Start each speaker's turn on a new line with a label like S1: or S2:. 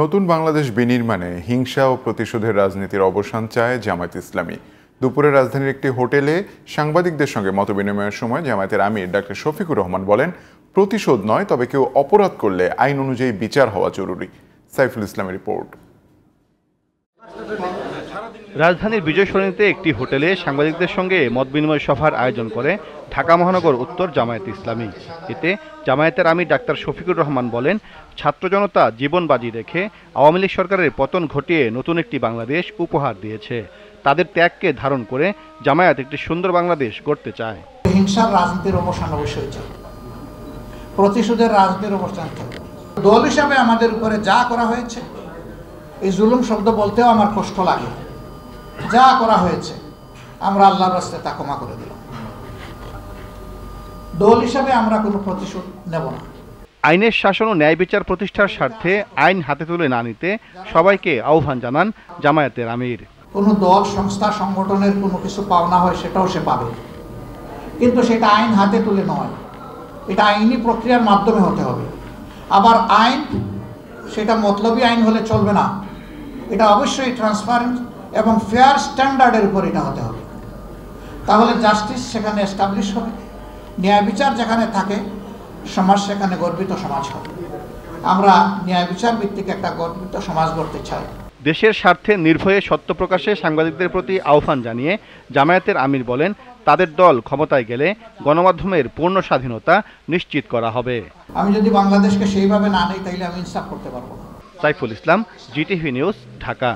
S1: নতুন বাংলাদেশ বিনির্মাণে হিংসা ও প্রতিশোধের রাজনীতির অবসান চায় জামায়াত ইসলামী। দুপুরে রাজধানীর একটি হোটেলে সাংবাদিকদের সঙ্গে মতবিনিময়ের সময় জামায়াতের আমির ডাক্তার শফিকুর রহমান বলেন, প্রতিশোধ নয়, তবে কেউ অপরাধ করলে আইন অনুযায়ী বিচার হওয়া জরুরি। সাইফুল ইসলামের রিপোর্ট।
S2: রাজধানীর বিজয় সরণিতে একটি হোটেলে সাংবাদিকদের সঙ্গে মতবিনিময় সভার আয়োজন করে ঢাকা মহানগর উত্তর জামায়াত ইসলামী। এতে জামায়াতের আমির ডাক্তার শফিকুর রহমান বলেন, ছাত্র জনতা জীবন বাজি রেখে আওয়ামী লীগ সরকারের পতন ঘটিয়ে নতুন একটি বাংলাদেশ উপহার দিয়েছে। তাদের ত্যাগকে ধারণ করে জামায়াত একটি সুন্দর বাংলাদেশ গড়তে চায়।
S3: হিংসার রাজনীতির অবসান অবশ্যই চাই, প্রতিশোধের রাজনীতির অবসান চাই। দল হিসাবে আমাদের উপরে যা করা হয়েছে, এই জুলুম শব্দ বলতেও আমার কষ্ট লাগে। যা করা হয়েছে আমরা আল্লাহর রাস্তায় তা ক্ষমা করে দিলাম। দল হিসাবে আমরা কোনো প্রতিশোধ নেব না।
S2: আইনের শাসন ও ন্যায় বিচার প্রতিষ্ঠার স্বার্থে আইন হাতে তুলে না নিতে সবাইকে আহ্বান জানান জামায়াতের আমির।
S3: কোনো দল, সংস্থা, সংগঠনের কোনো কিছু পাওনা হয় সেটাও সে পাবে, কিন্তু সেটা আইন হাতে তুলে নয়, এটা আইনি প্রক্রিয়ার মাধ্যমে হতে হবে। আবার আইন সেটা মতলবী আইন হলে চলবে না, এটা অবশ্যই ট্রান্সপারেন্ট এবং ফেয়ার স্ট্যান্ডার্ডের উপর এটা হতে হবে। তাহলে জাস্টিস সেখানে এস্টাবলিশ হবে, ন্যায় বিচার যেখানে থাকে সমাজ সেখানে গর্বিত সমাজ হবে। আমরা ন্যায় বিচার ভিত্তিক একটা গর্বিত সমাজ গড়তে চাই।
S2: দেশের স্বার্থে নির্ভয়ে সত্য প্রকাশে সাংবাদিকদের প্রতি আহ্বান জানিয়ে জামায়াতের আমির বলেন, তাদের দল ক্ষমতায় গেলে গণমাধ্যমের পূর্ণ স্বাধীনতা নিশ্চিত করা হবে।
S3: আমি যদি বাংলাদেশকে সেইভাবে না নেই তাহলে আমি ইনসাফ করতে পারবো না।
S2: Saiful Islam, GTV news, Dhaka.